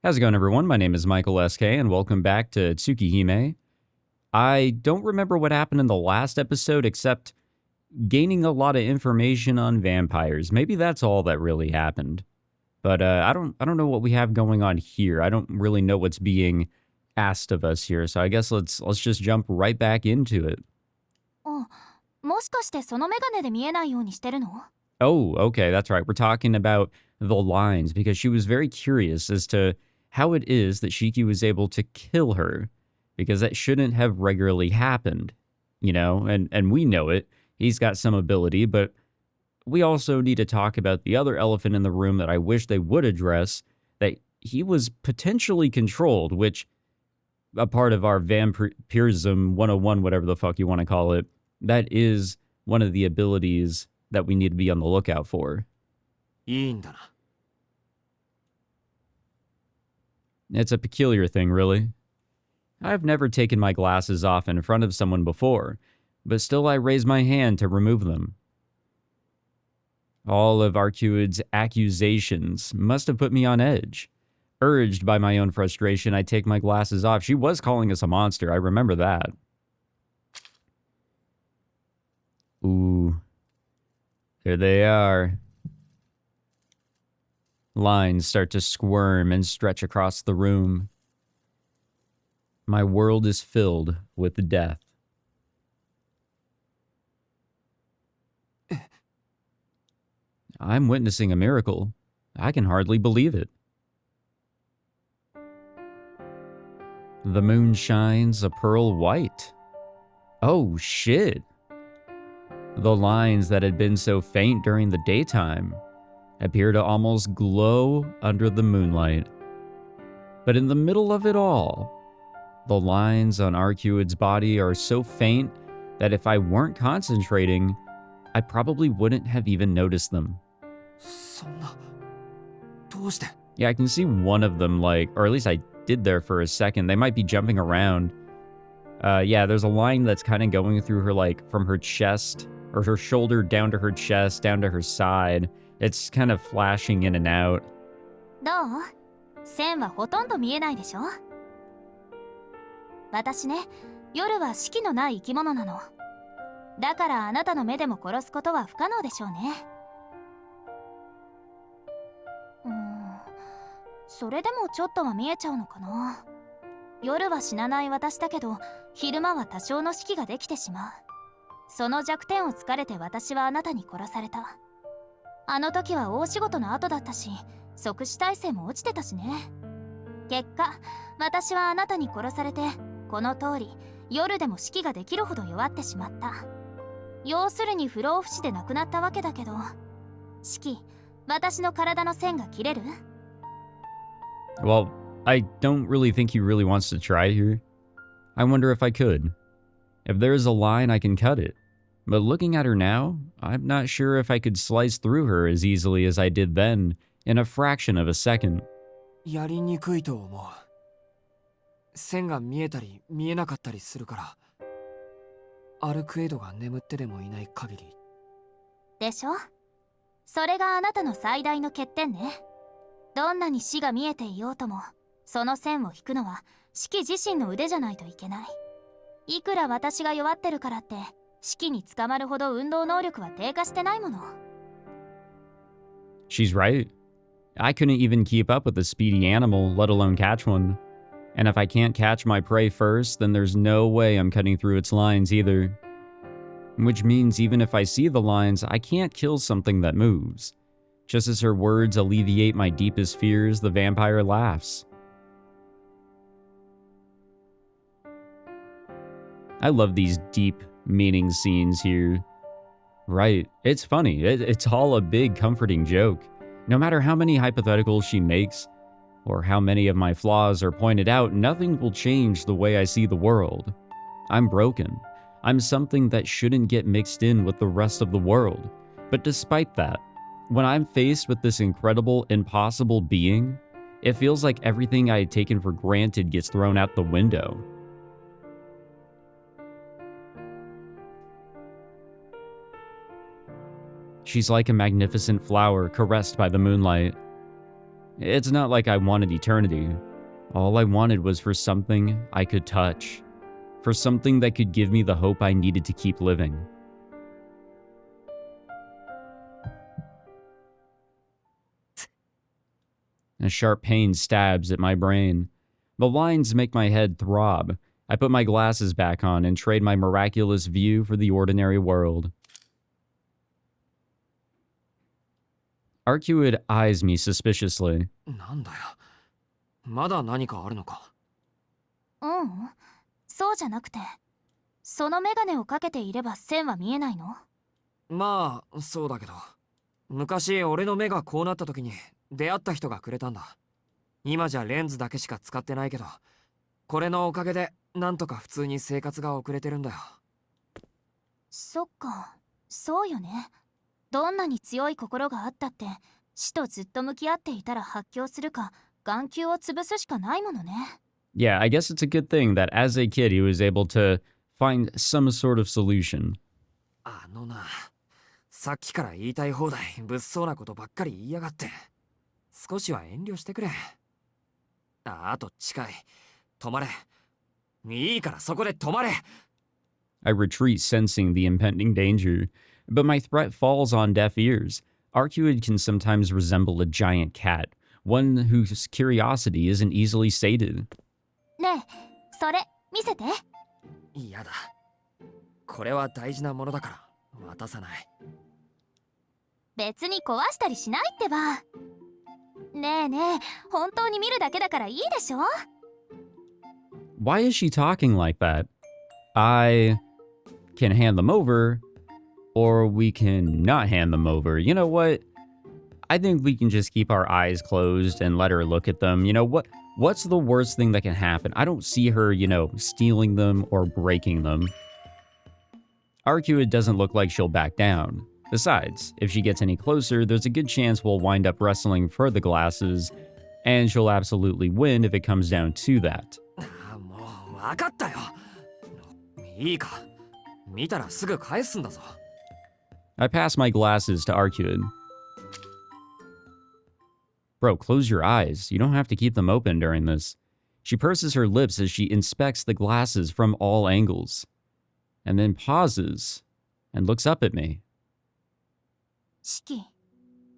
How's it going, everyone? My name is Michael SK, and welcome back to TSUKIHIME. I don't remember what happened in the last episode, except gaining a lot of information on vampires. Maybe that's all that really happened. But I don't know what we have going on here. I don't really know what's being asked of us here, so I guess let's just jump right back into it. Oh, okay, that's right. We're talking about the lines, because she was very curious as to how it is that Shiki was able to kill her, because that shouldn't have regularly happened, you know, and we know it. He's got some ability, but we also need to talk about the other elephant in the room that I wish they would address, that he was potentially controlled, which, a part of our vampirism 101, whatever the fuck you want to call it, that is one of the abilities that we need to be on the lookout for. It's a peculiar thing, really. I've never taken my glasses off in front of someone before, but still I raise my hand to remove them. All of Arcuid's accusations must have put me on edge. Urged by my own frustration, I take my glasses off. She was calling us a monster, I remember that. Ooh. There they are. Lines start to squirm and stretch across the room. My world is filled with death. I'm witnessing a miracle. I can hardly believe it. The moon shines a pearl white. Oh, shit. The lines that had been so faint during the daytime appear to almost glow under the moonlight. But in the middle of it all, the lines on Arcuid's body are so faint that if I weren't concentrating, I probably wouldn't have even noticed them. Yeah, I can see one of them, like, or at least I did there for a second. They might be jumping around. Yeah, there's a line that's kind of going through her, like, from her chest, or her shoulder down to her chest, down to her side. It's kind of flashing in and out. Well, I don't really think he really wants to try here. I wonder if I could. If there's a line, I can cut it. But looking at her now, I'm not sure if I could slice through her as easily as I did then, in a fraction of a second. She's right. I couldn't even keep up with a speedy animal, let alone catch one. And if I can't catch my prey first, then there's no way I'm cutting through its lines either. Which means even if I see the lines, I can't kill something that moves. Just as her words alleviate my deepest fears, the vampire laughs. I love these deep, meaning scenes here. Right, it's funny. It's all a big, comforting joke. No matter how many hypotheticals she makes, or how many of my flaws are pointed out, nothing will change the way I see the world. I'm broken. I'm something that shouldn't get mixed in with the rest of the world. But despite that, when I'm faced with this incredible, impossible being, it feels like everything I had taken for granted gets thrown out the window. She's like a magnificent flower caressed by the moonlight. It's not like I wanted eternity. All I wanted was for something I could touch, for something that could give me the hope I needed to keep living. A sharp pain stabs at my brain. The lines make my head throb. I put my glasses back on and trade my miraculous view for the ordinary world. Arcuid eyes me suspiciously. なんだよ。まだ何かあるのか。そうじゃなくて、そのメガネをかけていれば線は見えないの？まあ、そうだけど。昔俺の目がこうなった時に出会った人がくれたんだ。今じゃレンズだけしか使ってないけど、これのおかげでなんとか普通に生活が送れてるんだよ。そっか、そうよね。どんなに強い心があったって、死とずっと向き合っていたら発狂するか、眼球を潰すしかないものね。Yeah, I guess it's a good thing that as a kid he was able to find some sort of solution. あのな、さっきから言いたい放題物騒なことばっかり言いやがって。少しは遠慮してくれ。あと近い。止まれ。いいからそこで止まれ。I retreat, sensing the impending danger, but my threat falls on deaf ears. Arcuid can sometimes resemble a giant cat, one whose curiosity isn't easily sated. ねえ、それ見せて。嫌だ。これは大事なものだから渡さない。別に壊したりしないってば。ねえねえ、本当に見るだけだからいいでしょ？ Why is she talking like that? I can hand them over, or we can not hand them over. You know what? I think we can just keep our eyes closed and let her look at them. You know, what's the worst thing that can happen? I don't see her, stealing them or breaking them. Arcuid doesn't look like she'll back down. Besides, if she gets any closer, there's a good chance we'll wind up wrestling for the glasses, and she'll absolutely win if it comes down to that. もう分かったよ。いいか。見たらすぐ返すんだぞ。I pass my glasses to Arcuid. Bro, close your eyes. You don't have to keep them open during this. She purses her lips as she inspects the glasses from all angles, and then pauses and looks up at me. シキ、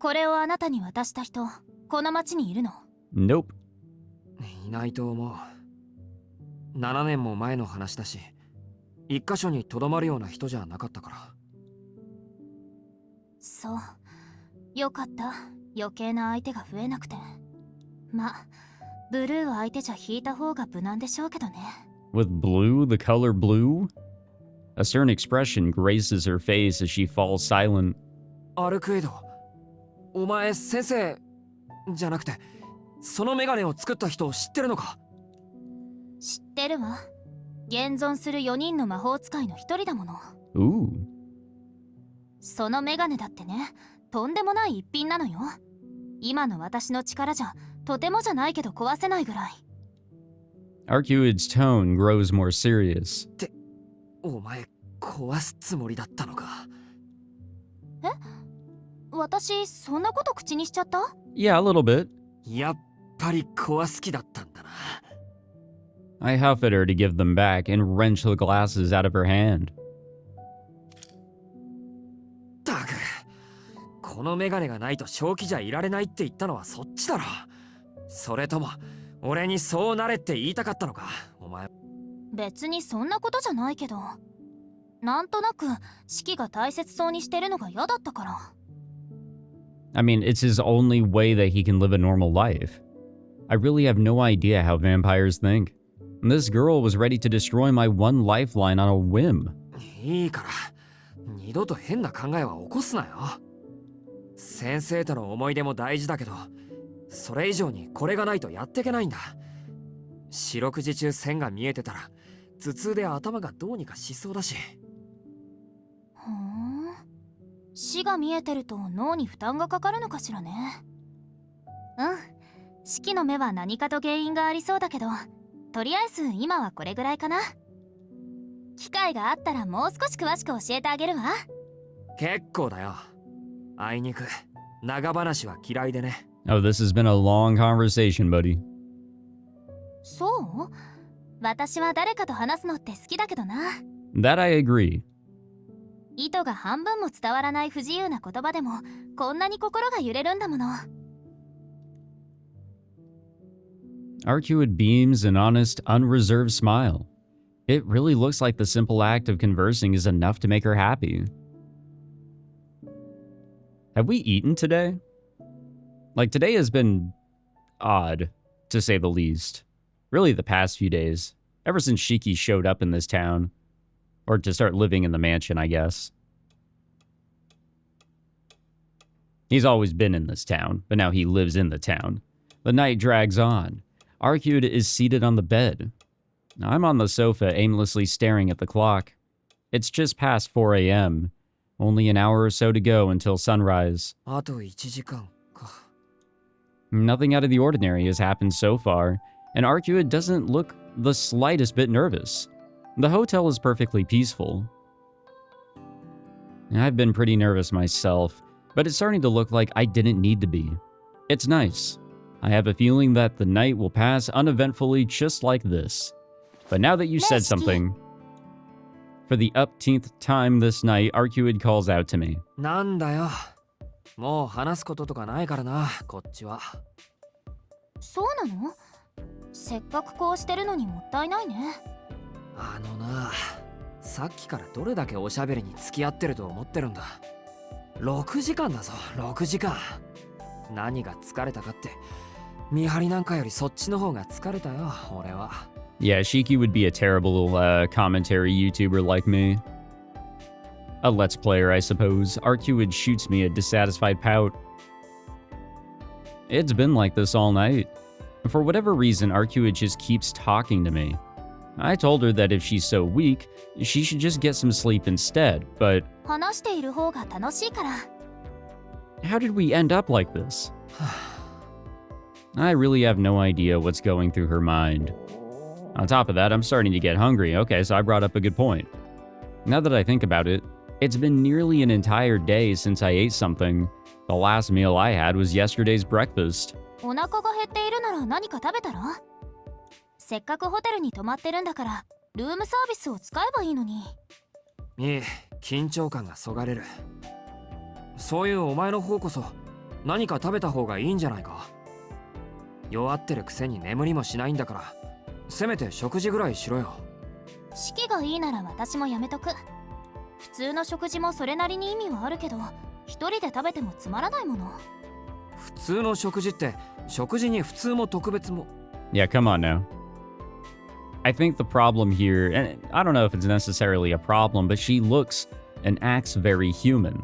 これをあなたに渡した人、この町にいるの？ Nope. いないと思う。7年も前の話だし、一箇所にとどまるような人じゃなかったから。そう、よかった。余計な相手が増えなくて。ま、ブルーを相手じゃ引いた方が無難でしょうけどね。With blue, the color blue? A certain expression graces her face as she falls silent. アルクエド、お前先生じゃなくて、そのメガネを作った人を知ってるのか？知ってるわ。現存する4人の魔法使いの一人だもの。Ooh. そのメガネだってね、とんでもない一品なのよ。今の私の力じゃ、とてもじゃないけど壊せないぐらい。Arcuid's tone grows more serious. って、お前壊すつもりだったのか？え？私、そんなこと口にしちゃった？ Yeah, a little bit. やっぱり壊す気だったんだな。I huff at her to give them back and wrench the glasses out of her hand. ったく、このメガネがないと正気じゃいられないって言ったのはそっちだろ。それとも俺にそうなれって言いたかったのか、お前。別にそんなことじゃないけど、なんとなくシキが大切そうにしてるのが嫌だったから。I mean, it's his only way that he can live a normal life. I really have no idea how vampires think. And this girl was ready to destroy my one lifeline on a whim. いいから、二度と変な考えは起こすなよ。先生との思い出も大事だけど、それ以上にこれがないとやっていけないんだ。四六時中線が見えてたら、頭痛で頭がどうにかしそうだし。ふーん。死が見えてると脳に負担がかかるのかしらね。うん。シキの目は何かと原因がありそうだけど、とりあえず今はこれぐらいかな。機会があったらもう少し詳しく教えてあげるわ。結構だよ。あいにく長話は嫌いでね。 Oh, this has been a long conversation, buddy. そう？私は誰かと話すのって好きだけどな。 That I agree. 意図が半分も伝わらない不自由な言葉でもこんなに心が揺れるんだもの。 Arcuid beams an honest, unreserved smile. It really looks like the simple act of conversing is enough to make her happy. Have we eaten today? Like, today has been odd, to say the least. Really, the past few days. Ever since Shiki showed up in this town. Or to start living in the mansion, I guess. He's always been in this town, but now he lives in the town. The night drags on. Arcuid is seated on the bed. I'm on the sofa, aimlessly staring at the clock. It's just past 4 a.m. Only an hour or so to go until sunrise. あと1時間か。 Nothing out of the ordinary has happened so far, and Arcuid doesn't look the slightest bit nervous. The hotel is perfectly peaceful. I've been pretty nervous myself, but it's starting to look like I didn't need to be. It's nice. I have a feeling that the night will pass uneventfully just like this. But now that you said something, for the upteenth time this night, Arcuid calls out to me. なんだよ。もう話すこととかないからな、こっちは。そうなの？せっかくこうしてるのにもったいないね。あのな、さっきからどれだけおしゃべりに付き合ってると思ってるんだ。6時間だぞ、6時間。何が疲れたかって、見張りなんかよりそっちの方が疲れたよ、俺は。Yeah, Shiki would be a terrible commentary YouTuber like me. A Let's Player, I suppose. Arcuid shoots me a dissatisfied pout. It's been like this all night. For whatever reason, Arcuid just keeps talking to me. I told her that if she's so weak, she should just get some sleep instead, but... 話している方が楽しいから。 How did we end up like this? I really have no idea what's going through her mind. On top of that, I'm starting to get hungry. Okay, so I brought up a good point. Now that I think about it, it's been nearly an entire day since I ate something. The last meal I had was yesterday's breakfast. お腹が減っているなら何か食べたら？せっかくホテルに泊まってるんだからルームサービスを使えばいいのに。いえ、緊張感がそがれる。そういうお前の方こそ何か食べた方がいいんじゃないか。弱ってるくせに眠りもしないんだから、せめて食事ぐらいしろよ。式がいいなら私もやめとく。普通の食事もそれなりに意味はあるけど、一人で食べてもつまらないもの。普通の食事って食事に普通も特別も。Yeah, come on now. I think the problem here, and I don't know if it's necessarily a problem, but she looks and acts very human.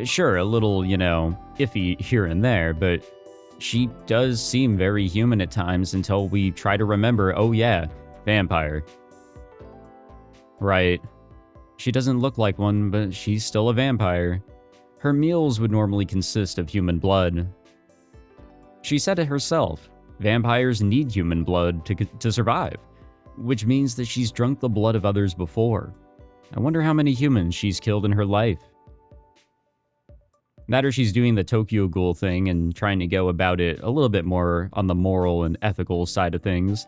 Sure, a little, iffy here and there, but she does seem very human at times until we try to remember, oh yeah, vampire. Right. She doesn't look like one, but she's still a vampire. Her meals would normally consist of human blood. She said it herself. Vampires need human blood to survive, which means that she's drunk the blood of others before. I wonder how many humans she's killed in her life. That or she's doing the Tokyo Ghoul thing and trying to go about it a little bit more on the moral and ethical side of things.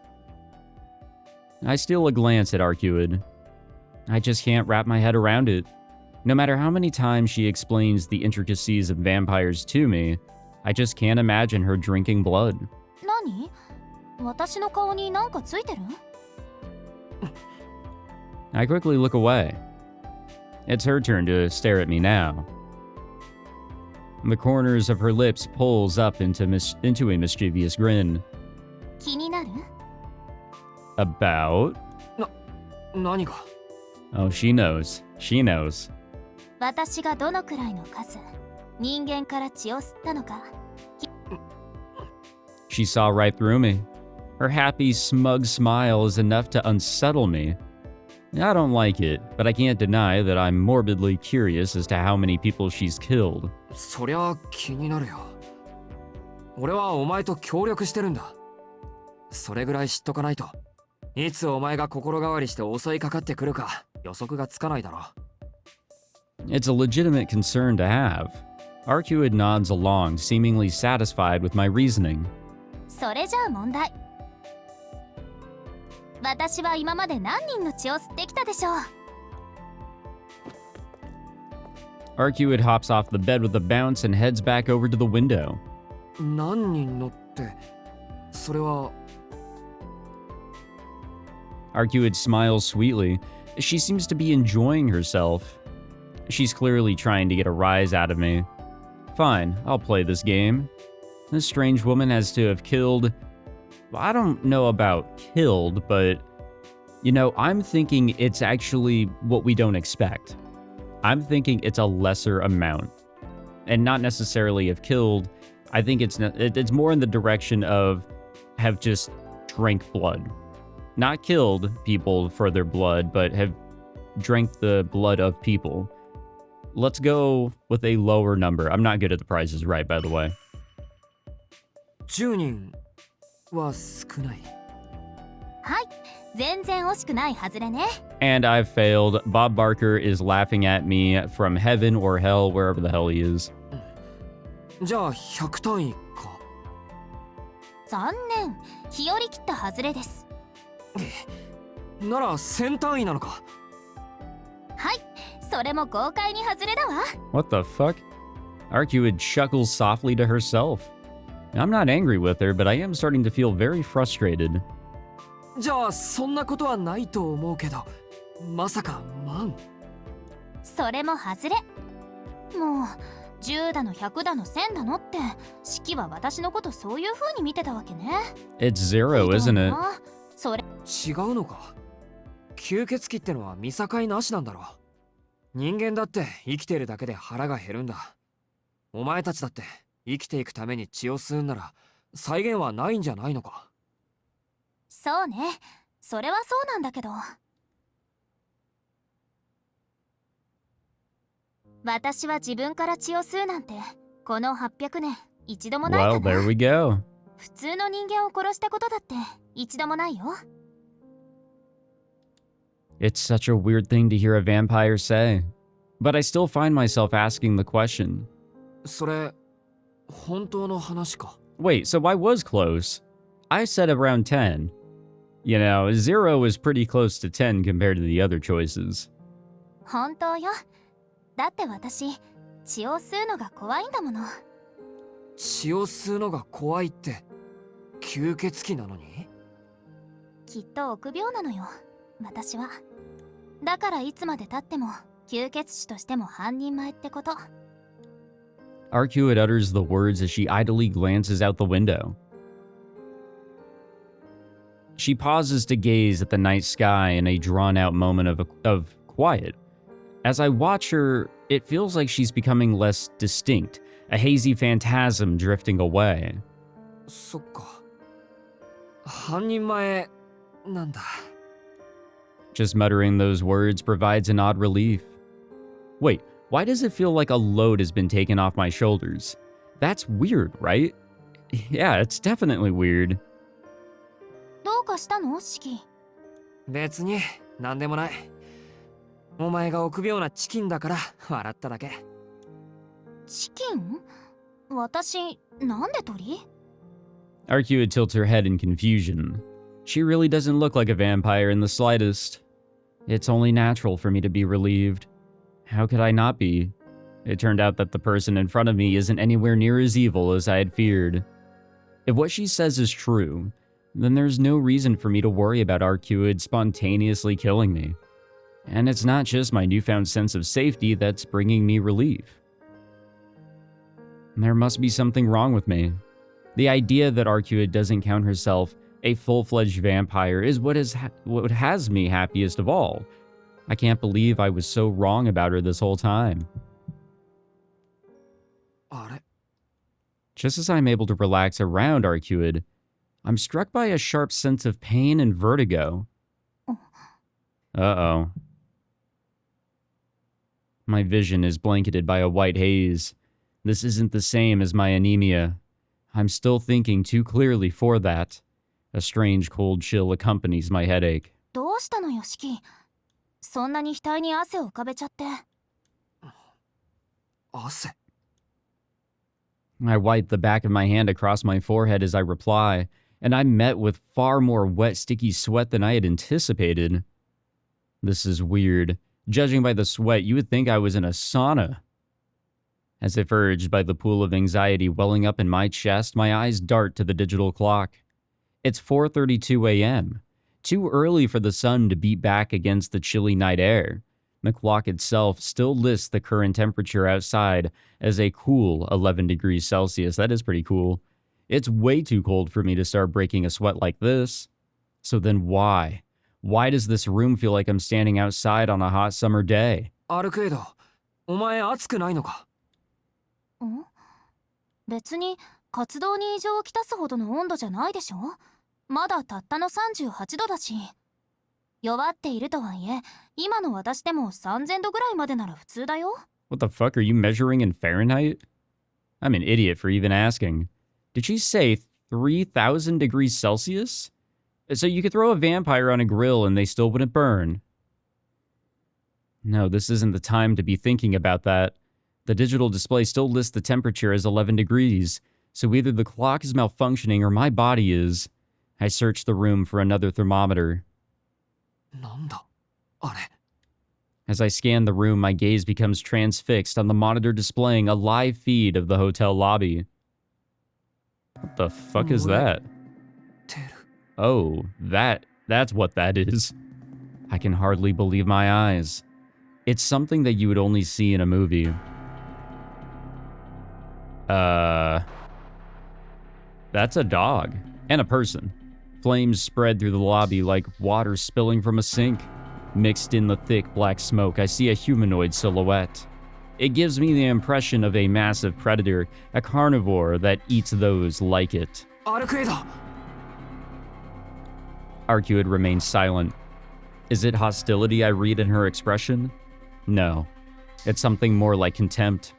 I steal a glance at Arcuid. I just can't wrap my head around it. No matter how many times she explains the intricacies of vampires to me, I just can't imagine her drinking blood. 何？私の顔になんかついてる？ I quickly look away. It's her turn to stare at me now. The corners of her lips pulls up into a mischievous grin. 気になる？ About? 何が？ Oh, she knows. She knows. 私がどのくらいの数、人間から血を吸ったのか。 She saw right through me. Her happy, smug smile is enough to unsettle me. I don't like it, but I can't deny that I'm morbidly curious as to how many people she's killed. そりゃ気になるよ。俺はお前と協力してるんだ。それぐらい知っとかないと、いつお前が心変わりして襲いかかってくるか予測がつかないだろ。 It's a legitimate concern to have. Arcuid nods along, seemingly satisfied with my reasoning. それじゃあ問題。私は今まで何人の血を吸ってきたでしょう。 Arcuid hops off the bed with a bounce and heads back over to the window. 何人のって、それは。 Arcuid smiles sweetly. She seems to be enjoying herself. She's clearly trying to get a rise out of me. Fine, I'll play this game. This strange woman has to have killed... I don't know about killed, but... You know, I'm thinking it's actually what we don't expect. I'm thinking it's a lesser amount. And not necessarily have killed. I think it's more in the direction of have just drank blood. Not killed people for their blood, but have drank the blood of people. Let's go with a lower number. I'm not good at the prices right, by the way. 10人は少ない。はい、全然惜しくないはずれね。 And I've failed. Bob Barker is laughing at me from heaven or hell, wherever the hell he is. じゃあ100単位か。残念、日和切ったはずれです。なら1000単位なのか。はい、それも豪快に外れだわ。 What the fuck? Arcuid chuckles softly to herself. I'm not angry with her, but I am starting to feel very frustrated. じゃあそんなことはないと思うけど、まさか万。それも外れ。もう10だの100だの1000だのって式は私のことそういう風に見てたわけね。 It's zero, isn't it? それ違うのか。吸血鬼ってのは見境なしなんだろう。人間だって生きてるだけで腹が減るんだ。お前たちだって生きていくために血を吸うんなら際限はないんじゃないのか。そうね、それはそうなんだけど、私は自分から血を吸うなんてこの800年一度もない Well, か there な。 we go. 普通の人間を殺したことだって一度もないよ。 It's such a weird thing to hear a vampire say. But I still find myself asking the question. それ本当の話か。 Wait, so I was close. I said around 10. You know, 0 is pretty close to 10 compared to the other choices. 本当よ。だって私血を吸うのが怖いんだもの。血を吸うのが怖いって吸血鬼なのに。きっと臆病なのよ、私は。だからいつまで経っても吸血鬼としても半人前ってこと。 Arcuid utters the words as she idly glances out the window. She pauses to gaze at the night sky in a drawn-out moment of quiet. As I watch her, it feels like she's becoming less distinct, a hazy phantasm drifting away. そっか。半人前なんだ。 Just muttering those words provides an odd relief. Wait, why does it feel like a load has been taken off my shoulders? That's weird, right? Yeah, it's definitely weird. どうかしたの、式？別に何でもない。お前が臆病なチキンだから笑っただけ。チキン？私、なんで鳥？ Arcuid tilts her head in confusion. She really doesn't look like a vampire in the slightest. It's only natural for me to be relieved. How could I not be? It turned out that the person in front of me isn't anywhere near as evil as I had feared. If what she says is true, then there's no reason for me to worry about Arcuid spontaneously killing me. And it's not just my newfound sense of safety that's bringing me relief. There must be something wrong with me. The idea that Arcuid doesn't count herself a full-fledged vampire is what has me happiest of all. I can't believe I was so wrong about her this whole time. あれ？ Just as I'm able to relax around Arcuid, I'm struck by a sharp sense of pain and vertigo. Uh-oh. My vision is blanketed by a white haze. This isn't the same as my anemia. I'm still thinking too clearly for that. A strange cold chill accompanies my headache. どうしたのよ、式？そんなに額に汗を浮かべちゃって。汗。I wipe the back of my hand across my forehead as I reply, and I'm met with far more wet, sticky sweat than I had anticipated. This is weird. Judging by the sweat, you would think I was in a sauna. As if urged by the pool of anxiety welling up in my chest, my eyes dart to the digital clock. It's 4:32 a.m., too early for the sun to beat back against the chilly night air. The clock itself still lists the current temperature outside as a cool 11 degrees Celsius. That is pretty cool. It's way too cold for me to start breaking a sweat like this. So then why? Why does this room feel like I'm standing outside on a hot summer day? アルクエド、お前暑くないのか？ん？別に活動に異常をきたすほどの温度じゃないでしょ？まだたったの38度だし。弱っているとはいえ、今の私でも3000度ぐらいまでなら普通だよ。What the fuck, are you measuring in Fahrenheit? I'm an idiot for even asking. Did she say 3,000 degrees Celsius? So you could throw a vampire on a grill and they still wouldn't burn. No, this isn't the time to be thinking about that. The digital display still lists the temperature as 11 degrees, so either the clock is malfunctioning or my body is. I search the room for another thermometer. なんだあれ。 As I scan the room, my gaze becomes transfixed on the monitor displaying a live feed of the hotel lobby. What the fuck is that? てる。 Oh, that's what that is. I can hardly believe my eyes. It's something that you would only see in a movie. That's a dog. And a person. Flames spread through the lobby like water spilling from a sink. Mixed in the thick black smoke, I see a humanoid silhouette. It gives me the impression of a massive predator, a carnivore that eats those like it. アルクエド。 Arcuid remains silent. Is it hostility I read in her expression? No. It's something more like contempt.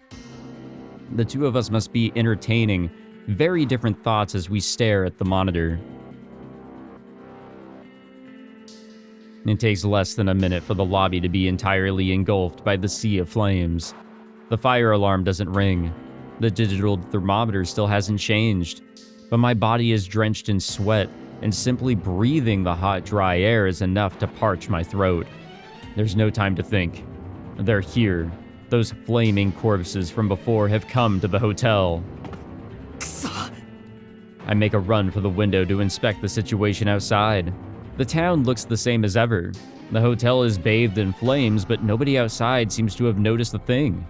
The two of us must be entertaining very different thoughts as we stare at the monitor. It takes less than a minute for the lobby to be entirely engulfed by the sea of flames. The fire alarm doesn't ring. The digital thermometer still hasn't changed. But my body is drenched in sweat, and simply breathing the hot, dry air is enough to parch my throat. There's no time to think. They're here. Those flaming corpses from before have come to the hotel. くそ。 I make a run for the window to inspect the situation outside. The town looks the same as ever. The hotel is bathed in flames, but nobody outside seems to have noticed a thing.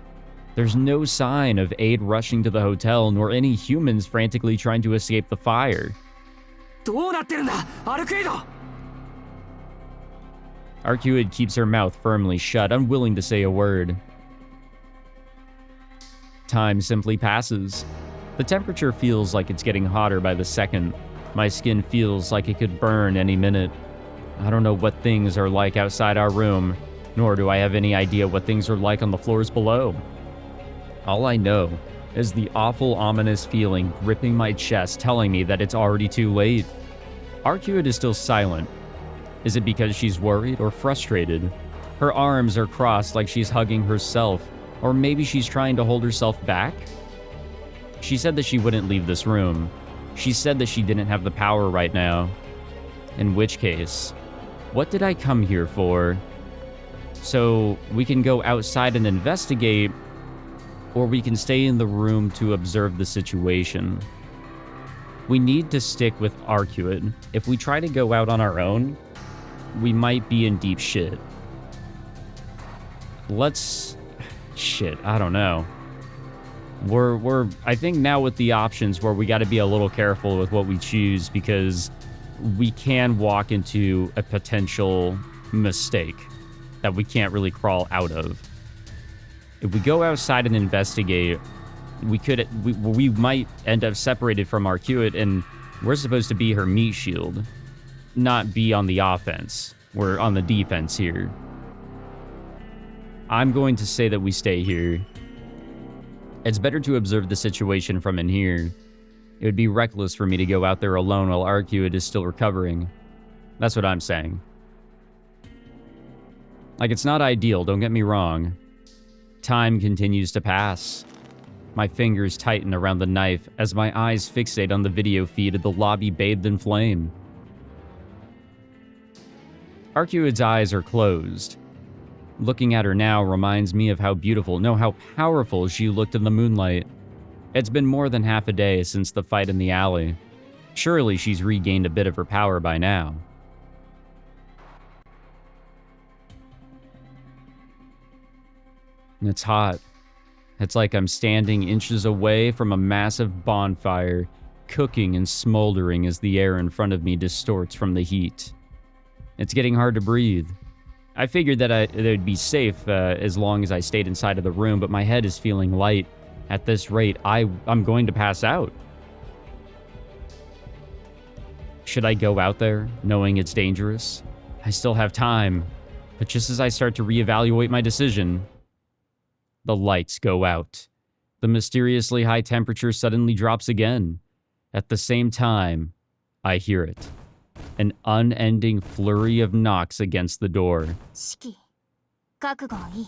There's no sign of aid rushing to the hotel, nor any humans frantically trying to escape the fire. どうなってるんだアルクエド。 Arcuid keeps her mouth firmly shut, unwilling to say a word. Time simply passes. The temperature feels like it's getting hotter by the second. My skin feels like it could burn any minute. I don't know what things are like outside our room, nor do I have any idea what things are like on the floors below. All I know is the awful, ominous feeling gripping my chest, telling me that it's already too late. Arcuid is still silent. Is it because she's worried or frustrated? Her arms are crossed like she's hugging herself, or maybe she's trying to hold herself back? She said that she wouldn't leave this room. She said that she didn't have the power right now. In which case, what did I come here for? So we can go outside and investigate, or we can stay in the room to observe the situation. We need to stick with Arcuid. If we try to go out on our own, we might be in deep shit. Shit, I don't know. We're I think now with the options where we got to be a little careful with what we choose, because we can walk into a potential mistake that we can't really crawl out of. If we go outside and investigate, we might end up separated from Arcuid, and we're supposed to be her meat shield, not be on the offense. We're on the defense here. I'm going to say that we stay here. It's better to observe the situation from in here. It would be reckless for me to go out there alone while Arcuid is still recovering. That's what I'm saying. Like, it's not ideal, don't get me wrong. Time continues to pass. My fingers tighten around the knife as my eyes fixate on the video feed of the lobby bathed in flame. Arcuid's eyes are closed. Looking at her now reminds me of how beautiful, no, how powerful she looked in the moonlight. It's been more than half a day since the fight in the alley. Surely she's regained a bit of her power by now. And it's hot. It's like I'm standing inches away from a massive bonfire, cooking and smoldering as the air in front of me distorts from the heat. It's getting hard to breathe. I figured that it would be safe as long as I stayed inside of the room, but my head is feeling light. At this rate, I'm going to pass out. Should I go out there, knowing it's dangerous? I still have time, but just as I start to reevaluate my decision, the lights go out. The mysteriously high temperature suddenly drops again. At the same time, I hear it. An unending flurry of knocks against the door. Shiki, 覚悟はいい。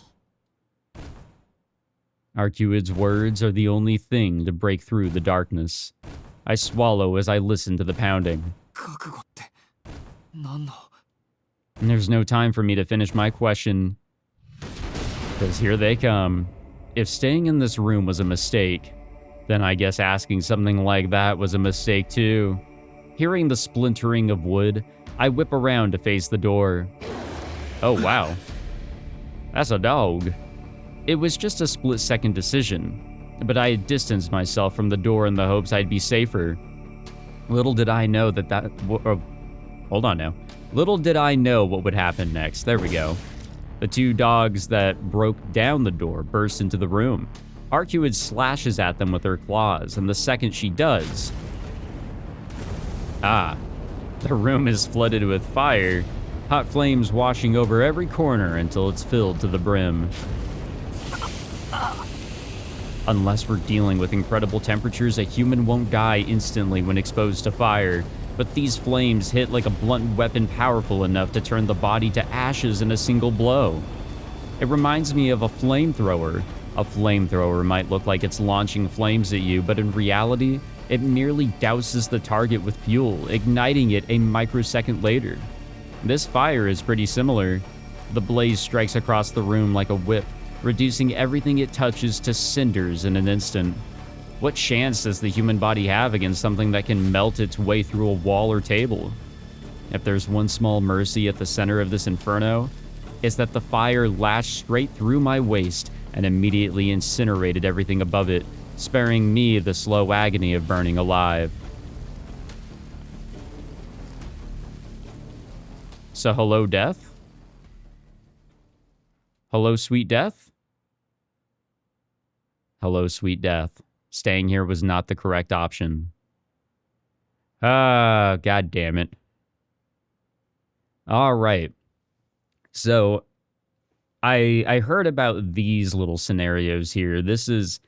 Arcuid's words are the only thing to break through the darkness. I swallow as I listen to the pounding. 覚悟って何の And there's no time for me to finish my question, because here they come. If staying in this room was a mistake, then I guess asking something like that was a mistake too. Hearing the splintering of wood, I whip around to face the door. Oh wow. That's a dog. It was just a split-second decision, but I had distanced myself from the door in the hopes I'd be safer. Little did I know hold on now. Little did I know what would happen next. There we go. The two dogs that broke down the door burst into the room. Arcuid slashes at them with her claws, and the second she does... the room is flooded with fire, hot flames washing over every corner until it's filled to the brim. Unless we're dealing with incredible temperatures, a human won't die instantly when exposed to fire, but these flames hit like a blunt weapon powerful enough to turn the body to ashes in a single blow. It reminds me of a flamethrower. A flamethrower might look like it's launching flames at you, but in reality, it merely douses the target with fuel, igniting it a microsecond later. This fire is pretty similar. The blaze strikes across the room like a whip, reducing everything it touches to cinders in an instant. What chance does the human body have against something that can melt its way through a wall or table? If there's one small mercy at the center of this inferno, it's that the fire lashed straight through my waist and immediately incinerated everything above it, sparing me the slow agony of burning alive. So hello, death? Hello, sweet death? Hello, sweet death. Staying here was not the correct option. God damn it. All right. So, I heard about these little scenarios here. This is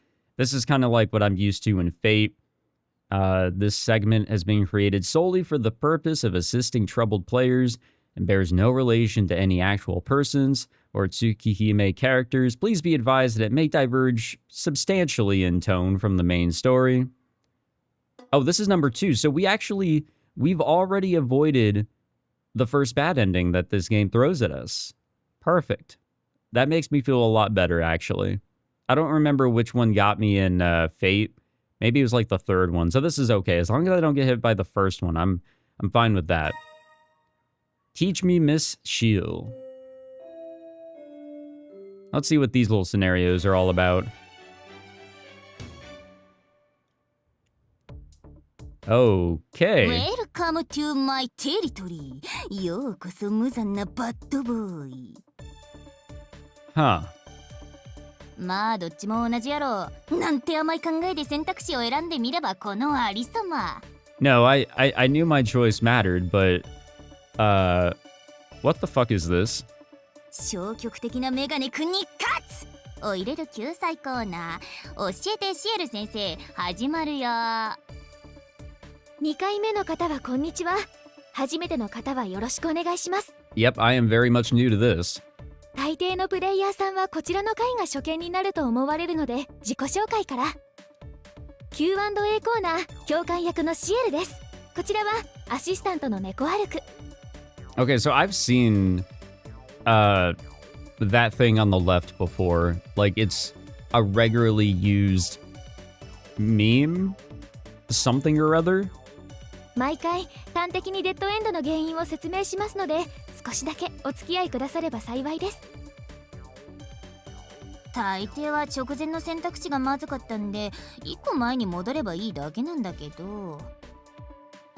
kind of like what I'm used to in Fate. This segment has been created solely for the purpose of assisting troubled players and bears no relation to any actual persons or TSUKIHIME characters. Please be advised that it may diverge substantially in tone from the main story. Oh, this is number 2. So we've already avoided the first bad ending that this game throws at us. Perfect. That makes me feel a lot better, actually. I don't remember which one got me in Fate. Maybe it was like the third one. So this is okay. As long as I don't get hit by the first one, I'm fine with that. Teach me, Miss Shield. Let's see what these little scenarios are all about. Okay. Welcome to my territory. ようこそ無残なバッドボーイ。Huh. まあどっちも同じやろ。なんて甘い考えで選択肢を選んでみればこのありさま。No, I knew my choice mattered, but what the fuck is this? 消極的なメガネくんに勝つ。お入れる救済コーナー。教えてシエル先生、始まるよ。2回目の方はこんにちは。初めての方はよろしくお願いします。Yep, I am very much new to this. 大抵のプレイヤーさんはこちらの回が初見になると思われるので自己紹介から。Q&A コーナー教官役のシエルです。こちらはアシスタントの猫歩く。 Okay, so I've seen that thing on the left before. Like, it's a regularly used meme? Something or other? 毎回端的にデッドエンドの原因を説明しますので、少しだけお付き合いくだされば幸いです。大抵は直前の選択肢がまずかったんで1個前に戻ればいいだけなんだけど、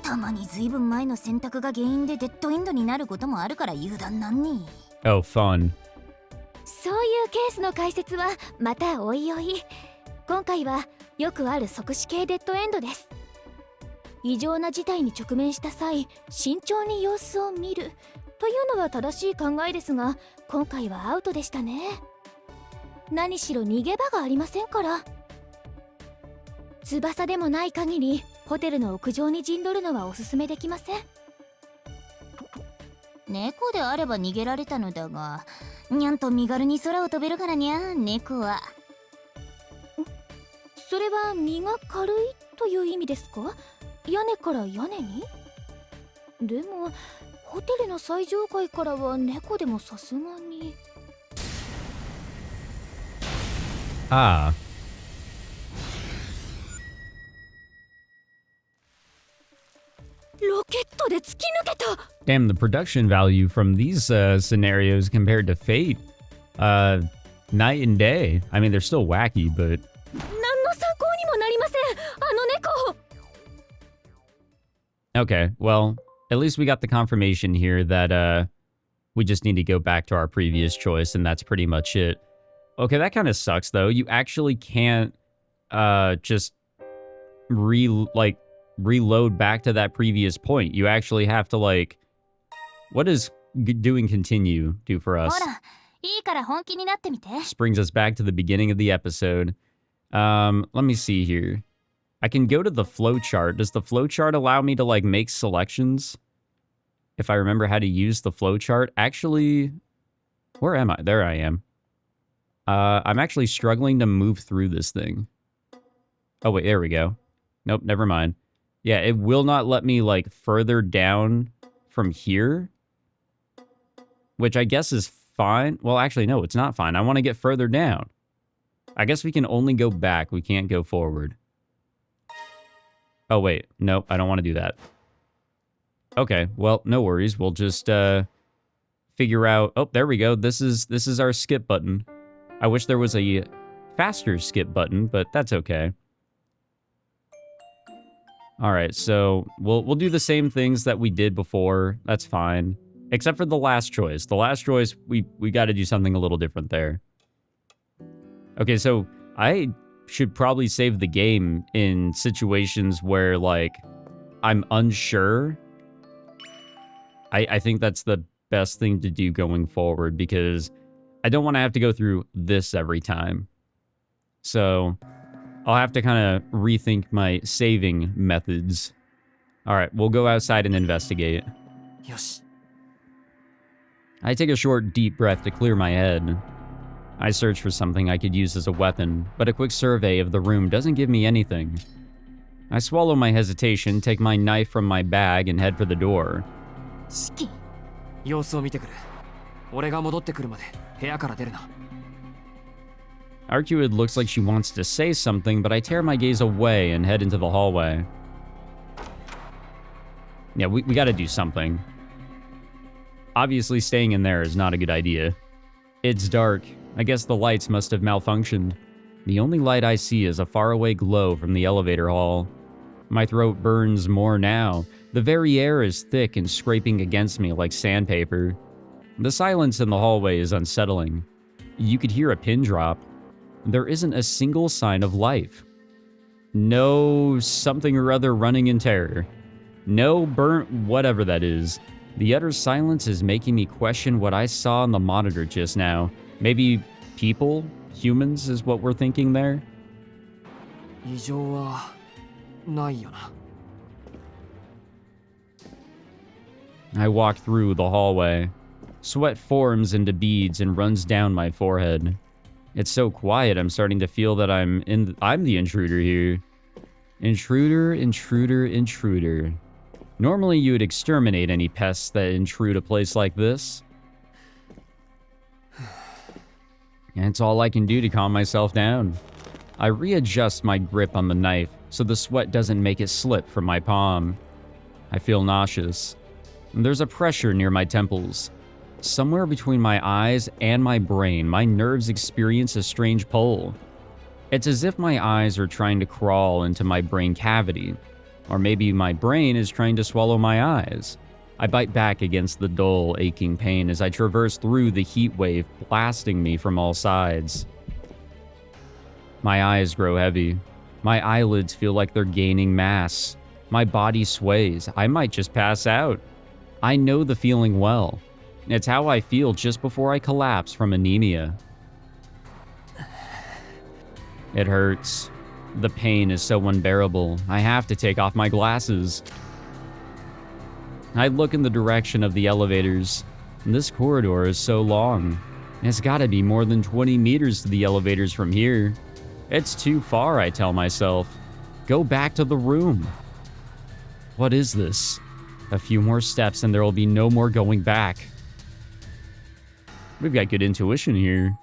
たまにずいぶん前の選択が原因でデッドエンドになることもあるから油断なんね。 Oh, fun. そういうケースの解説はまたおいおい。今回はよくある即死系デッドエンドです。異常な事態に直面した際、慎重に様子を見るというのは正しい考えですが、今回はアウトでしたね。何しろ逃げ場がありませんから。翼でもない限りホテルの屋上に陣取るのはおすすめできません。猫であれば逃げられたのだが、にゃんと身軽に空を飛べるからにゃ、猫は。それは身が軽いという意味ですか？屋根から屋根に？でもホテルの最上階からは猫でもさすがに。Ah. ロケットで突き抜けた。 Damn, the production value from these scenarios compared to Fate, night and day. I mean, they're still wacky, but 何の参考にもなりません、あの猫。 okay. Well, at least we got the confirmation here that we just need to go back to our previous choice, and that's pretty much it. Okay, that kind of sucks though. You actually can't just reload back to that previous point. You actually have to, like, what does doing continue do for us? ほら、いいから本気になってみて。 This brings us back to the beginning of the episode. Let me see here. I can go to the flowchart. Does the flowchart allow me to, like, make selections? If I remember how to use the flowchart. Actually, where am I? There I am. I'm actually struggling to move through this thing. Oh, wait, there we go. Nope, never mind. Yeah, it will not let me, like, further down from here. Which I guess is fine. Well, actually, no, it's not fine. I want to get further down. I guess we can only go back. We can't go forward. Oh, wait. Nope, I don't want to do that. Okay, well, no worries. We'll just, figure out... Oh, there we go. This is our skip button. I wish there was a faster skip button, but that's okay. All right, so we'll do the same things that we did before. That's fine, except for the last choice. The last choice, we got to do something a little different there. Okay, so I should probably save the game in situations where, like, I'm unsure. I think that's the best thing to do going forward, because I don't want to have to go through this every time. So I'll have to kind of rethink my saving methods. All right, we'll go outside and investigate. よし。 I take a short, deep breath to clear my head. I search for something I could use as a weapon, but a quick survey of the room doesn't give me anything. I swallow my hesitation, take my knife from my bag, and head for the door. シキ、様子を見てくる。俺が戻ってくるまで部屋から出るな。Arcuid looks like she wants to say something, but I tear my gaze away and head into the hallway. Yeah, we gotta do something. Obviously, staying in there is not a good idea. It's dark. I guess the lights must have malfunctioned. The only light I see is a faraway glow from the elevator hall. My throat burns more now. The very air is thick and scraping against me like sandpaper. The silence in the hallway is unsettling. You could hear a pin drop. There isn't a single sign of life. No something or other running in terror. No burnt whatever that is. The utter silence is making me question what I saw on the monitor just now. Maybe people? Humans is what we're thinking there? 異常はないよな。 I walk through the hallway. Sweat forms into beads and runs down my forehead. It's so quiet, I'm starting to feel that I'm the intruder here. Intruder, intruder, intruder. Normally you would exterminate any pests that intrude a place like this. And it's all I can do to calm myself down. I readjust my grip on the knife so the sweat doesn't make it slip from my palm. I feel nauseous. There's a pressure near my temples. Somewhere between my eyes and my brain, my nerves experience a strange pull. It's as if my eyes are trying to crawl into my brain cavity, or maybe my brain is trying to swallow my eyes. I bite back against the dull, aching pain as I traverse through the heat wave blasting me from all sides. My eyes grow heavy. My eyelids feel like they're gaining mass. My body sways. I might just pass out. I know the feeling well. It's how I feel just before I collapse from anemia. It hurts. The pain is so unbearable. I have to take off my glasses. I look in the direction of the elevators. This corridor is so long. It's gotta be more than 20 meters to the elevators from here. It's too far, I tell myself. Go back to the room. What is this? A few more steps and there will be no more going back. We've got good intuition here.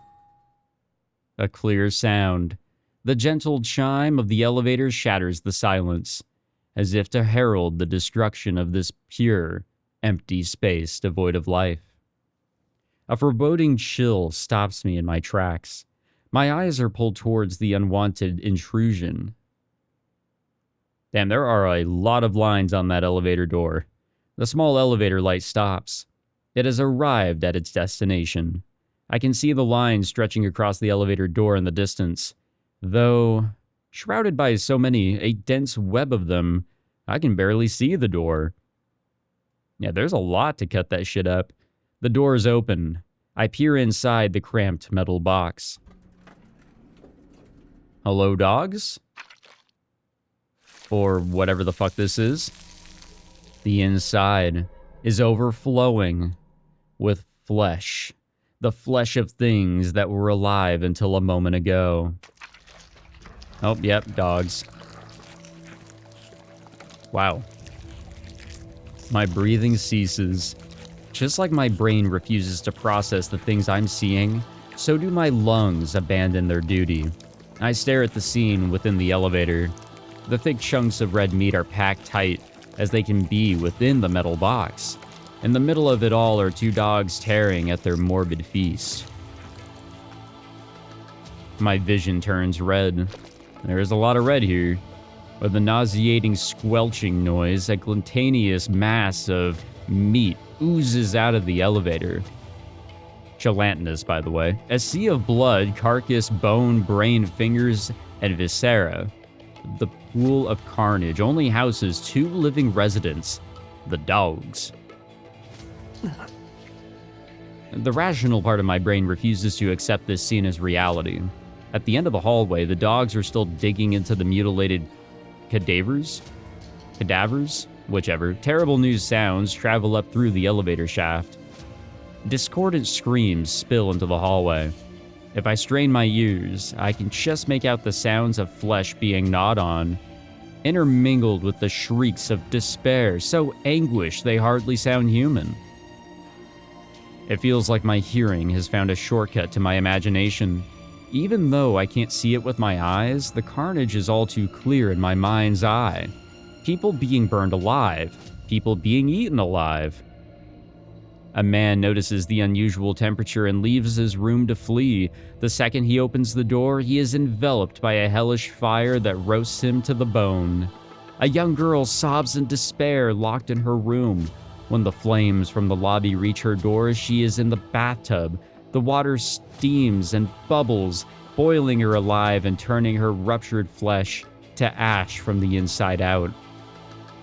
A clear sound. The gentle chime of the elevator shatters the silence, as if to herald the destruction of this pure, empty space devoid of life. A foreboding chill stops me in my tracks. My eyes are pulled towards the unwanted intrusion. Damn, there are a lot of lines on that elevator door. The small elevator light stops. It has arrived at its destination. I can see the lines stretching across the elevator door in the distance. Though, shrouded by so many, a dense web of them, I can barely see the door. Yeah, there's a lot to cut that shit up. The door is open. I peer inside the cramped metal box. Hello, dogs? Or whatever the fuck this is. The inside is overflowing with flesh. The flesh of things that were alive until a moment ago. Oh, yep, dogs. Wow. My breathing ceases. Just like my brain refuses to process the things I'm seeing, so do my lungs abandon their duty. I stare at the scene within the elevator. The thick chunks of red meat are packed tight as they can be within the metal box. In the middle of it all are two dogs tearing at their morbid feast. My vision turns red. There is a lot of red here. With a nauseating squelching noise, a glutinous mass of meat oozes out of the elevator. Gelatinous, by the way. A sea of blood, carcass, bone, brain, fingers, and viscera. The pool of carnage only houses two living residents, the dogs. The rational part of my brain refuses to accept this scene as reality. At the end of the hallway, the dogs are still digging into the mutilated cadavers? Whichever. Terrible news sounds travel up through the elevator shaft. Discordant screams spill into the hallway. If I strain my ears, I can just make out the sounds of flesh being gnawed on, intermingled with the shrieks of despair, so anguished they hardly sound human. It feels like my hearing has found a shortcut to my imagination. Even though I can't see it with my eyes, the carnage is all too clear in my mind's eye. People being burned alive. People being eaten alive. A man notices the unusual temperature and leaves his room to flee. The second he opens the door, he is enveloped by a hellish fire that roasts him to the bone. A young girl sobs in despair, locked in her room. When the flames from the lobby reach her door, she is in the bathtub. The water steams and bubbles, boiling her alive and turning her ruptured flesh to ash from the inside out.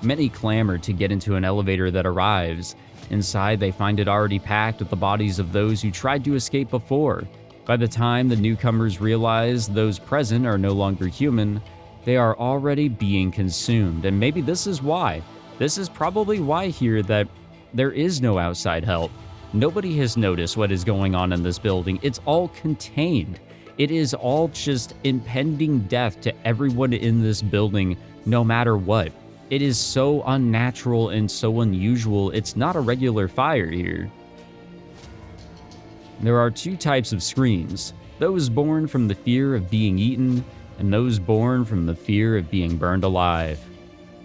Many clamor to get into an elevator that arrives. Inside, they find it already packed with the bodies of those who tried to escape before. By the time the newcomers realize those present are no longer human, they are already being consumed. And maybe this is why. This is probably why here that there is no outside help. Nobody has noticed what is going on in this building. It's all contained. It is all just impending death to everyone in this building no matter what. It is so unnatural and so unusual, it's not a regular fire here. There are two types of screams, those born from the fear of being eaten and those born from the fear of being burned alive.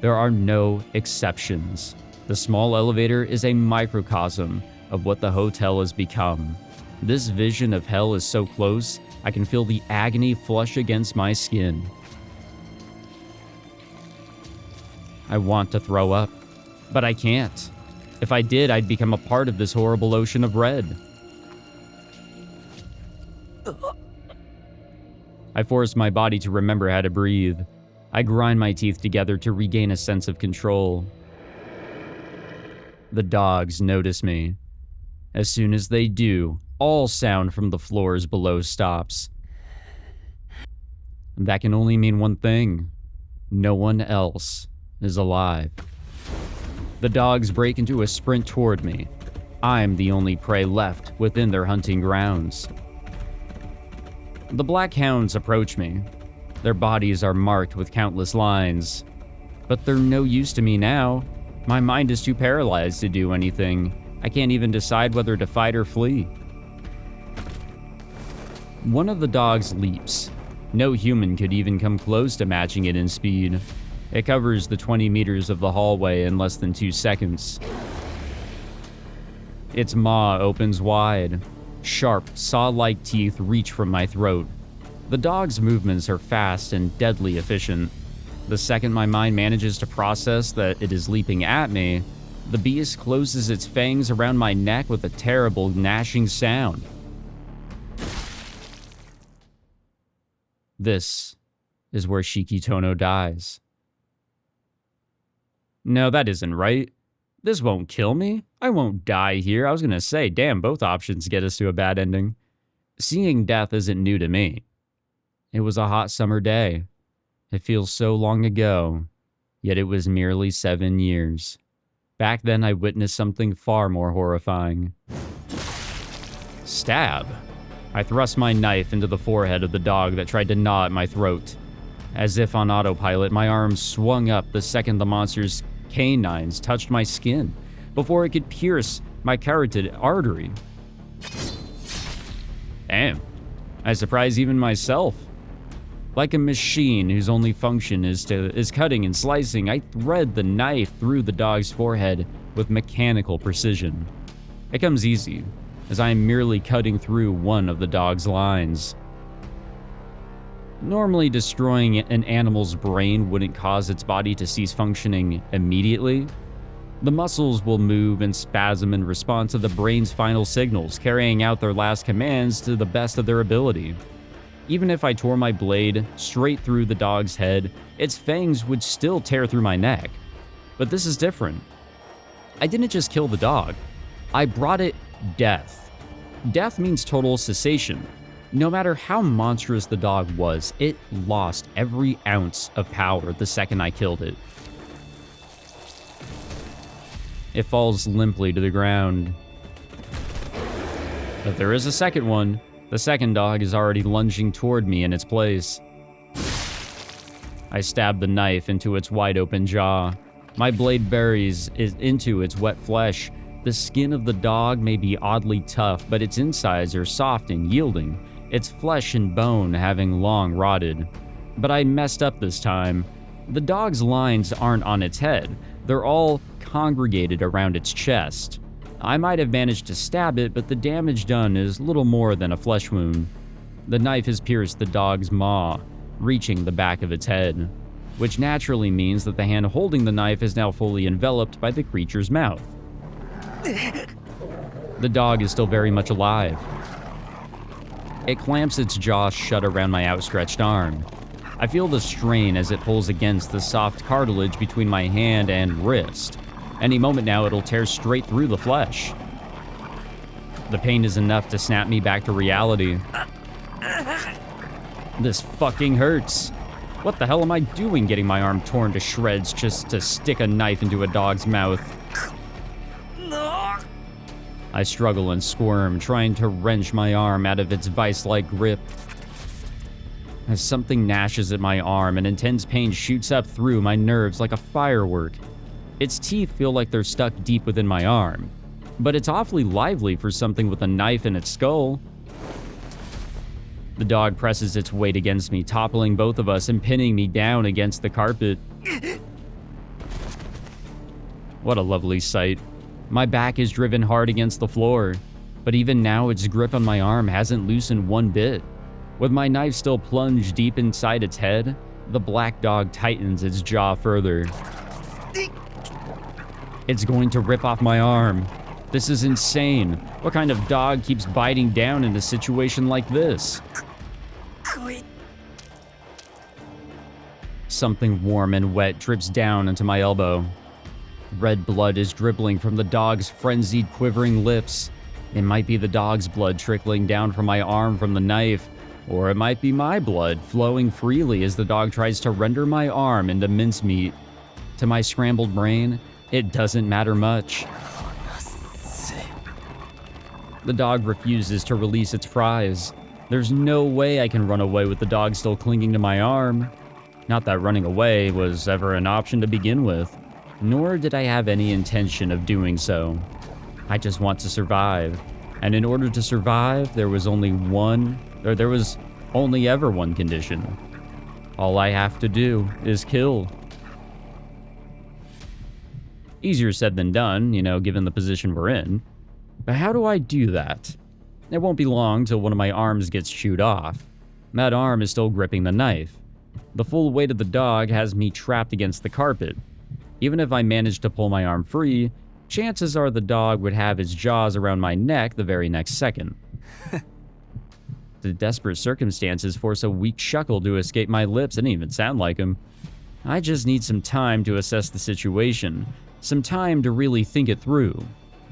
There are no exceptions. The small elevator is a microcosm of what the hotel has become. This vision of hell is so close, I can feel the agony flush against my skin. I want to throw up, but I can't. If I did, I'd become a part of this horrible ocean of red. I force my body to remember how to breathe. I grind my teeth together to regain a sense of control. The dogs notice me. As soon as they do, all sound from the floors below stops. That can only mean one thing. No one else is alive. The dogs break into a sprint toward me. I'm the only prey left within their hunting grounds. The black hounds approach me. Their bodies are marked with countless lines. But they're no use to me now. My mind is too paralyzed to do anything. I can't even decide whether to fight or flee. One of the dogs leaps. No human could even come close to matching it in speed. It covers the 20 meters of the hallway in less than 2 seconds. Its maw opens wide. Sharp, saw-like teeth reach from my throat. The dog's movements are fast and deadly efficient. The second my mind manages to process that it is leaping at me, the beast closes its fangs around my neck with a terrible gnashing sound. This is where Shiki Tohno dies. No, that isn't right. This won't kill me. I won't die here. I was gonna say, damn, both options get us to a bad ending. Seeing death isn't new to me. It was a hot summer day. It feels so long ago, yet it was merely 7 years. Back then, I witnessed something far more horrifying. Stab. I thrust my knife into the forehead of the dog that tried to gnaw at my throat. As if on autopilot, my arm swung up the second the monster's canines touched my skin, before it could pierce my carotid artery. Damn. I surprised even myself. Like a machine whose only function is cutting and slicing, I thread the knife through the dog's forehead with mechanical precision. It comes easy, as I am merely cutting through one of the dog's lines. Normally, destroying an animal's brain wouldn't cause its body to cease functioning immediately. The muscles will move and spasm in response to the brain's final signals, carrying out their last commands to the best of their ability. Even if I tore my blade straight through the dog's head, its fangs would still tear through my neck. But this is different. I didn't just kill the dog. I brought it death. Death means total cessation. No matter how monstrous the dog was, it lost every ounce of power the second I killed it. It falls limply to the ground. But there is a second one. The second dog is already lunging toward me in its place. I stab the knife into its wide-open jaw. My blade buries into its wet flesh. The skin of the dog may be oddly tough, but its insides are soft and yielding, its flesh and bone having long rotted. But I messed up this time. The dog's lines aren't on its head. They're all congregated around its chest. I might have managed to stab it, but the damage done is little more than a flesh wound. The knife has pierced the dog's maw, reaching the back of its head, which naturally means that the hand holding the knife is now fully enveloped by the creature's mouth. The dog is still very much alive. It clamps its jaw shut around my outstretched arm. I feel the strain as it pulls against the soft cartilage between my hand and wrist. Any moment now, it'll tear straight through the flesh. The pain is enough to snap me back to reality. This fucking hurts. What the hell am I doing getting my arm torn to shreds just to stick a knife into a dog's mouth? I struggle and squirm, trying to wrench my arm out of its vice-like grip. As something gnashes at my arm, and intense pain shoots up through my nerves like a firework. Its teeth feel like they're stuck deep within my arm, but it's awfully lively for something with a knife in its skull. The dog presses its weight against me, toppling both of us and pinning me down against the carpet. What a lovely sight. My back is driven hard against the floor, but even now its grip on my arm hasn't loosened one bit. With my knife still plunged deep inside its head, the black dog tightens its jaw further. It's going to rip off my arm. This is insane. What kind of dog keeps biting down in a situation like this? Something warm and wet drips down into my elbow. Red blood is dribbling from the dog's frenzied, quivering lips. It might be the dog's blood trickling down from my arm from the knife, or it might be my blood flowing freely as the dog tries to render my arm into mincemeat. To my scrambled brain, it doesn't matter much. The dog refuses to release its prize. There's no way I can run away with the dog still clinging to my arm. Not that running away was ever an option to begin with, nor did I have any intention of doing so. I just want to survive, and in order to survive, there was only ever one condition. All I have to do is kill. Easier said than done, given the position we're in. But how do I do that? It won't be long till one of my arms gets chewed off. That arm is still gripping the knife. The full weight of the dog has me trapped against the carpet. Even if I managed to pull my arm free, chances are the dog would have his jaws around my neck the very next second. The desperate circumstances force a weak chuckle to escape my lips. It didn't even sound like him. I just need some time to assess the situation, some time to really think it through.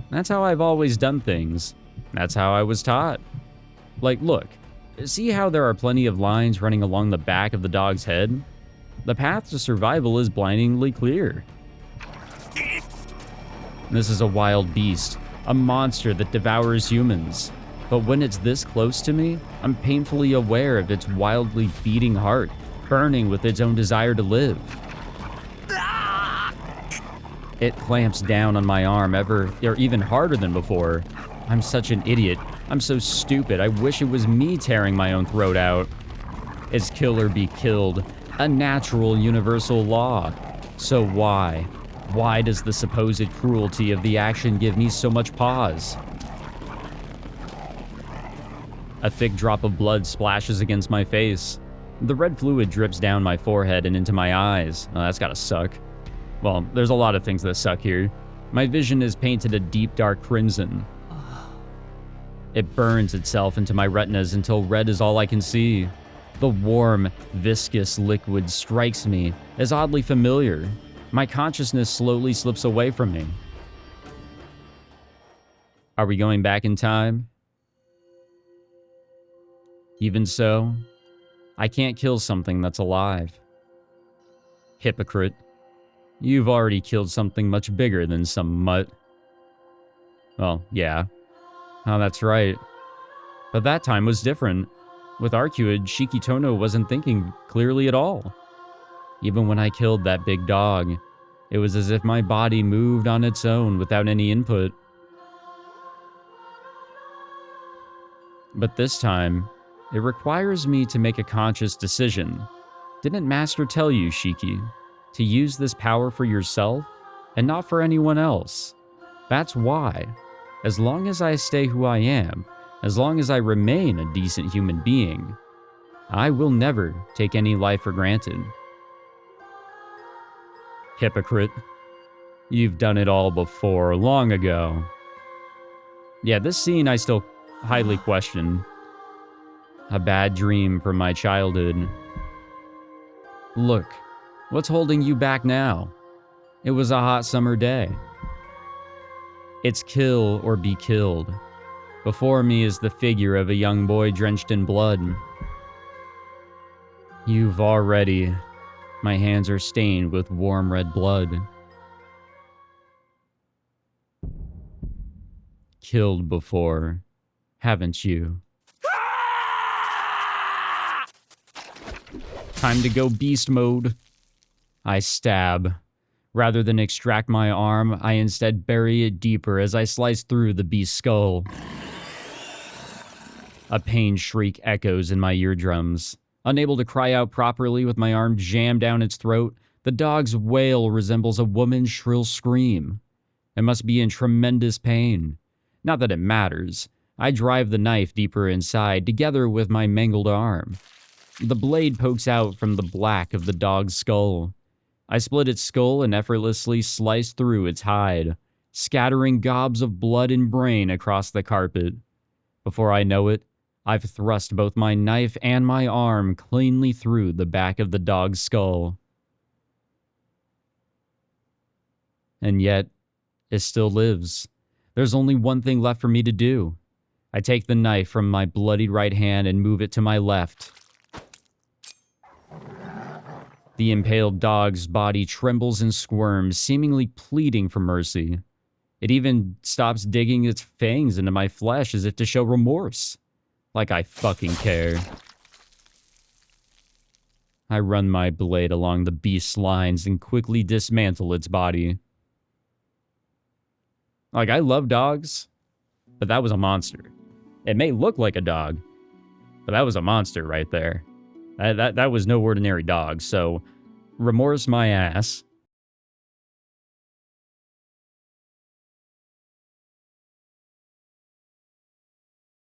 That's how I've always done things. That's how I was taught. Look, see how there are plenty of lines running along the back of the dog's head? The path to survival is blindingly clear. This is a wild beast, a monster that devours humans. But when it's this close to me, I'm painfully aware of its wildly beating heart, burning with its own desire to live. It clamps down on my arm even harder than before. I'm such an idiot. I'm so stupid. I wish it was me tearing my own throat out. It's kill or be killed, a natural universal law. So why? Why does the supposed cruelty of the action give me so much pause? A thick drop of blood splashes against my face. The red fluid drips down my forehead and into my eyes. Oh, that's gotta suck. Well, there's a lot of things that suck here. My vision is painted a deep dark crimson. It burns itself into my retinas until red is all I can see. The warm, viscous liquid strikes me as oddly familiar. My consciousness slowly slips away from me. Are we going back in time? Even so, I can't kill something that's alive. Hypocrite. You've already killed something much bigger than some mutt. Well, yeah. Oh, that's right. But that time was different. With Arcuid, Shiki Tohno wasn't thinking clearly at all. Even when I killed that big dog, it was as if my body moved on its own without any input. But this time, it requires me to make a conscious decision. Didn't Master tell you, Shiki, to use this power for yourself and not for anyone else? That's why. As long as I stay who I am, as long as I remain a decent human being, I will never take any life for granted. Hypocrite. You've done it all before, long ago. Yeah, this scene I still highly question. A bad dream from my childhood. Look, what's holding you back now? It was a hot summer day. It's kill or be killed. Before me is the figure of a young boy drenched in blood. You've already... My hands are stained with warm red blood. Killed before, haven't you? Time to go beast mode. I stab. Rather than extract my arm, I instead bury it deeper as I slice through the beast's skull. A pain shriek echoes in my eardrums. Unable to cry out properly with my arm jammed down its throat, the dog's wail resembles a woman's shrill scream. It must be in tremendous pain. Not that it matters. I drive the knife deeper inside, together with my mangled arm. The blade pokes out from the black of the dog's skull. I split its skull and effortlessly slice through its hide, scattering gobs of blood and brain across the carpet. Before I know it, I've thrust both my knife and my arm cleanly through the back of the dog's skull. And yet, it still lives. There's only one thing left for me to do. I take the knife from my bloodied right hand and move it to my left. The impaled dog's body trembles and squirms, seemingly pleading for mercy. It even stops digging its fangs into my flesh as if to show remorse. Like I fucking care. I run my blade along the beast's lines and quickly dismantle its body. Like, I love dogs, but that was a monster. It may look like a dog, but that was a monster right there. That was no ordinary dog, so remorse my ass.